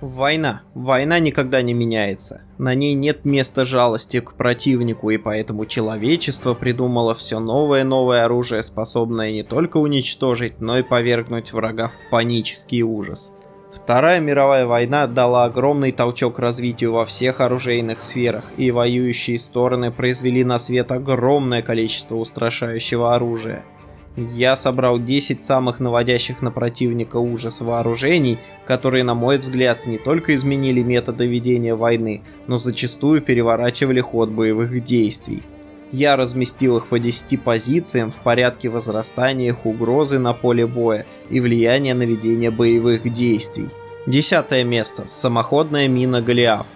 Война. Война никогда не меняется. На ней нет места жалости к противнику, и поэтому человечество придумало все новое и новое оружие, способное не только уничтожить, но и повергнуть врага в панический ужас. Вторая мировая война дала огромный толчок развитию во всех оружейных сферах, и воюющие стороны произвели на свет огромное количество устрашающего оружия. Я собрал 10 самых наводящих на противника ужас вооружений, которые, на мой взгляд, не только изменили методы ведения войны, но зачастую переворачивали ход боевых действий. Я разместил их по 10 позициям в порядке возрастания их угрозы на поле боя и влияния на ведение боевых действий. 10 место. Самоходная мина Голиаф.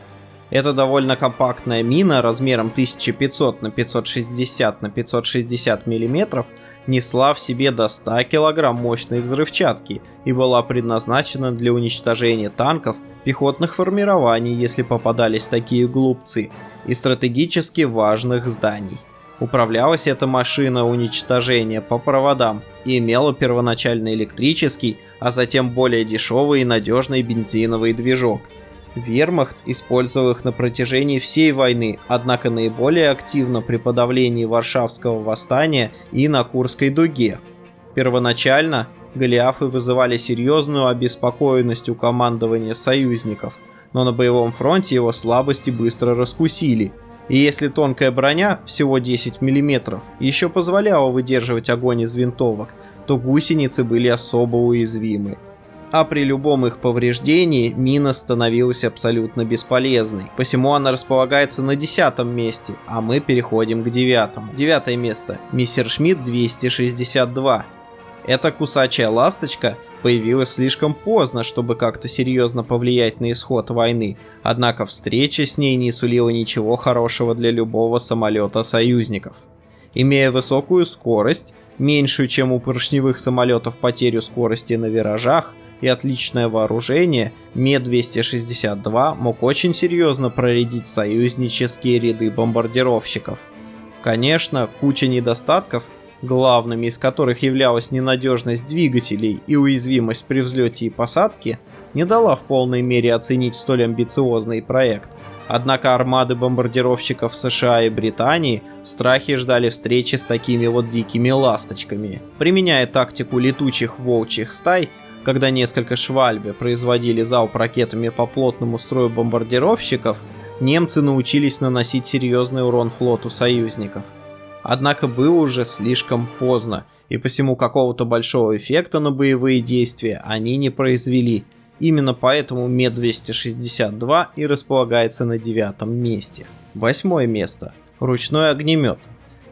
Это довольно компактная мина размером 1500 на 560 на 560 мм несла в себе до 100 кг мощной взрывчатки и была предназначена для уничтожения танков, пехотных формирований, если попадались такие глупцы, и стратегически важных зданий. Управлялась эта машина уничтожения по проводам и имела первоначально электрический, а затем более дешевый и надежный бензиновый движок. Вермахт использовал их на протяжении всей войны, однако наиболее активно при подавлении Варшавского восстания и на Курской дуге. Первоначально Голиафы вызывали серьезную обеспокоенность у командования союзников, но на боевом фронте его слабости быстро раскусили. И если тонкая броня, всего 10 мм, еще позволяла выдерживать огонь из винтовок, то гусеницы были особо уязвимы. А при любом их повреждении мина становилась абсолютно бесполезной. Посему она располагается на 10 месте, а мы переходим к 9. 9 место. Мессершмитт 262. Эта кусачая ласточка появилась слишком поздно, чтобы как-то серьезно повлиять на исход войны, однако встреча с ней не сулила ничего хорошего для любого самолета союзников. Имея высокую скорость, меньшую, чем у поршневых самолетов потерю скорости на виражах, и отличное вооружение, Ме-262 мог очень серьезно проредить союзнические ряды бомбардировщиков. Конечно, куча недостатков, главными из которых являлась ненадежность двигателей и уязвимость при взлете и посадке, не дала в полной мере оценить столь амбициозный проект. Однако армады бомбардировщиков США и Британии в страхе ждали встречи с такими вот дикими ласточками. Применяя тактику летучих волчьих стай, когда несколько Швальбе производили залп ракетами по плотному строю бомбардировщиков, немцы научились наносить серьезный урон флоту союзников. Однако было уже слишком поздно, и посему какого-то большого эффекта на боевые действия они не произвели. Именно поэтому Ме-262 и располагается на 9 месте. 8 место. Ручной огнемет.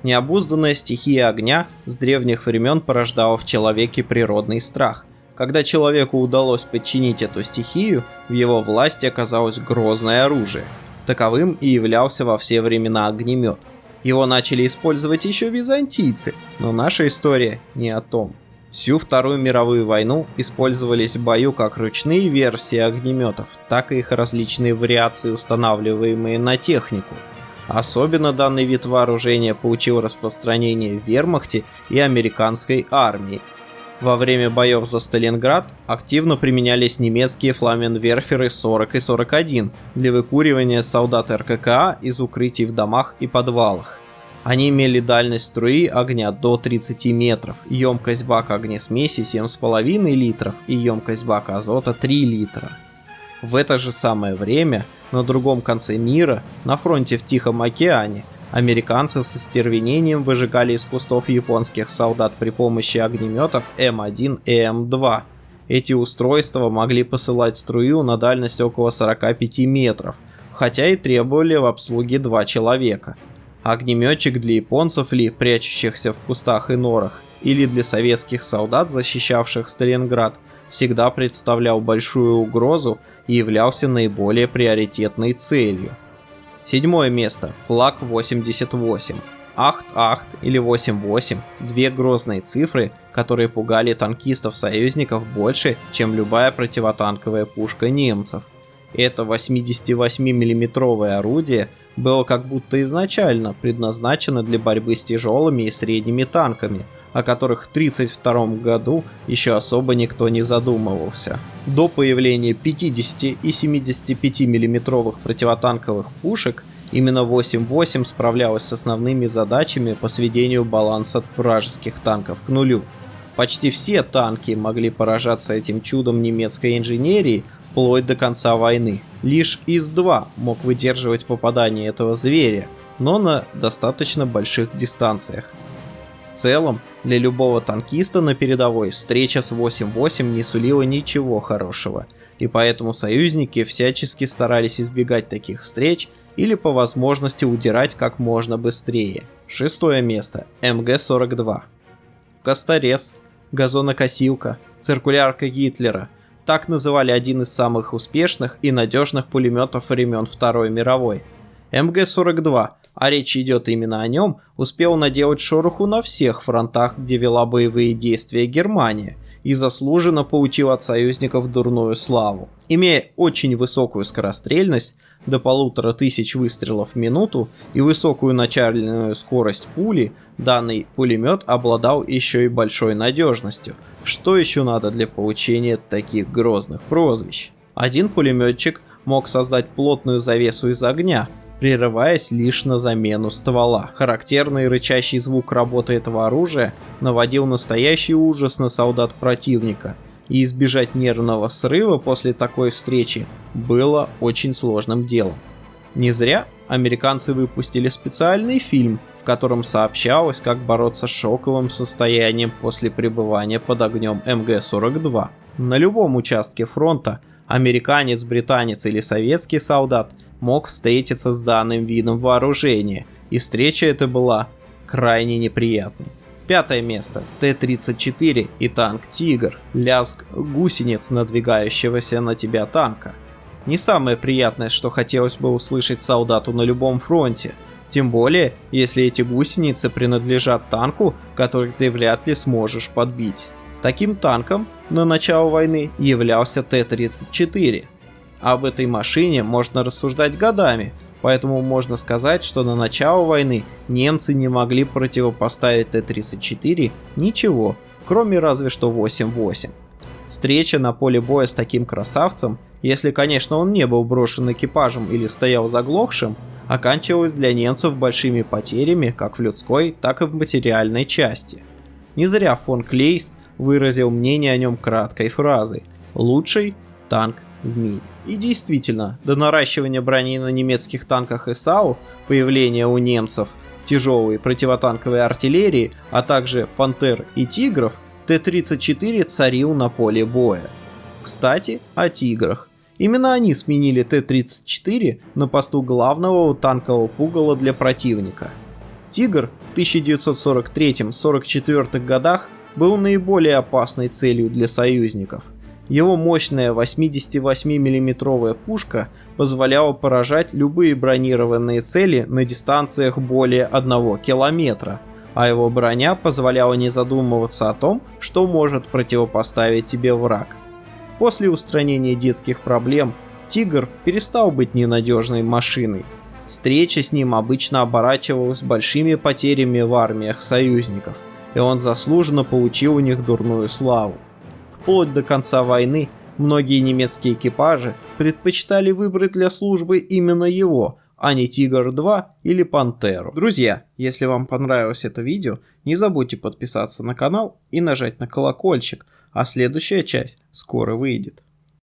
Необузданная стихия огня с древних времен порождала в человеке природный страх. Когда человеку удалось подчинить эту стихию, в его власти оказалось грозное оружие. Таковым и являлся во все времена огнемет. Его начали использовать еще византийцы, но наша история не о том. Всю Вторую мировую войну использовались в бою как ручные версии огнеметов, так и их различные вариации, устанавливаемые на технику. Особенно данный вид вооружения получил распространение в вермахте и американской армии. Во время боев за Сталинград активно применялись немецкие фламенверферы 40 и 41 для выкуривания солдат РККА из укрытий в домах и подвалах. Они имели дальность струи огня до 30 метров, емкость бака огнесмеси 7,5 литров и емкость бака азота 3 литра. В это же самое время, на другом конце мира, на фронте в Тихом океане, американцы со стервенением выжигали из кустов японских солдат при помощи огнеметов М1 и М2. Эти устройства могли посылать струю на дальность около 45 метров, хотя и требовали в обслуге 2 человека. Огнеметчик для японцев ли, прячущихся в кустах и норах, или для советских солдат, защищавших Сталинград, всегда представлял большую угрозу и являлся наиболее приоритетной целью. 7 место. Флаг 88. Ахт-Ахт или 8-8 – две грозные цифры, которые пугали танкистов-союзников больше, чем любая противотанковая пушка немцев. Это 88 миллиметровое орудие было как будто изначально предназначено для борьбы с тяжелыми и средними танками, о которых в 1932 году еще особо никто не задумывался. До появления 50 и 75 миллиметровых противотанковых пушек именно 8-8 справлялась с основными задачами по сведению баланса вражеских танков к нулю. Почти все танки могли поражаться этим чудом немецкой инженерии вплоть до конца войны. Лишь ИС-2 мог выдерживать попадание этого зверя, но на достаточно больших дистанциях. В целом, для любого танкиста на передовой встреча с 8-8 не сулила ничего хорошего, и поэтому союзники всячески старались избегать таких встреч или по возможности удирать как можно быстрее. 6 место. МГ-42. Косторез, газонокосилка, циркулярка Гитлера – так называли один из самых успешных и надежных пулеметов времен Второй мировой. МГ-42, а речь идет именно о нем, успел наделать шороху на всех фронтах, где вела боевые действия Германия, и заслуженно получил от союзников дурную славу. Имея очень высокую скорострельность, до 1500 выстрелов в минуту, и высокую начальную скорость пули, данный пулемет обладал еще и большой надежностью. Что еще надо для получения таких грозных прозвищ? Один пулеметчик мог создать плотную завесу из огня, прерываясь лишь на замену ствола. Характерный рычащий звук работы этого оружия наводил настоящий ужас на солдат противника, и избежать нервного срыва после такой встречи было очень сложным делом. Не зря американцы выпустили специальный фильм, в котором сообщалось, как бороться с шоковым состоянием после пребывания под огнем МГ-42. На любом участке фронта американец, британец или советский солдат мог встретиться с данным видом вооружения, и встреча эта была крайне неприятной. 5 место. Т-34 и танк «Тигр». Лязг гусениц надвигающегося на тебя танка. Не самое приятное, что хотелось бы услышать солдату на любом фронте. Тем более, если эти гусеницы принадлежат танку, который ты вряд ли сможешь подбить. Таким танком на начало войны являлся Т-34. Об этой машине можно рассуждать годами, поэтому можно сказать, что на начало войны немцы не могли противопоставить Т-34 ничего, кроме разве что 8-8. Встреча на поле боя с таким красавцем, если, конечно, он не был брошен экипажем или стоял заглохшим, оканчивалась для немцев большими потерями как в людской, так и в материальной части. Не зря фон Клейст выразил мнение о нем краткой фразой «Лучший танк в мире». И действительно, до наращивания брони на немецких танках ИСАУ, появления у немцев тяжелой противотанковой артиллерии, а также «Пантер» и «Тигров», Т-34 царил на поле боя. Кстати, о «Тиграх». Именно они сменили Т-34 на посту главного танкового пугала для противника. «Тигр» в 1943-44 годах был наиболее опасной целью для союзников. Его мощная 88 миллиметровая пушка позволяла поражать любые бронированные цели на дистанциях более 1 километра, а его броня позволяла не задумываться о том, что может противопоставить тебе враг. После устранения детских проблем «Тигр» перестал быть ненадежной машиной. Встреча с ним обычно оборачивалась большими потерями в армиях союзников, и он заслуженно получил у них дурную славу. Вплоть до конца войны многие немецкие экипажи предпочитали выбрать для службы именно его, а не «Тигр-2» или «Пантеру». Друзья, если вам понравилось это видео, не забудьте подписаться на канал и нажать на колокольчик, а следующая часть скоро выйдет.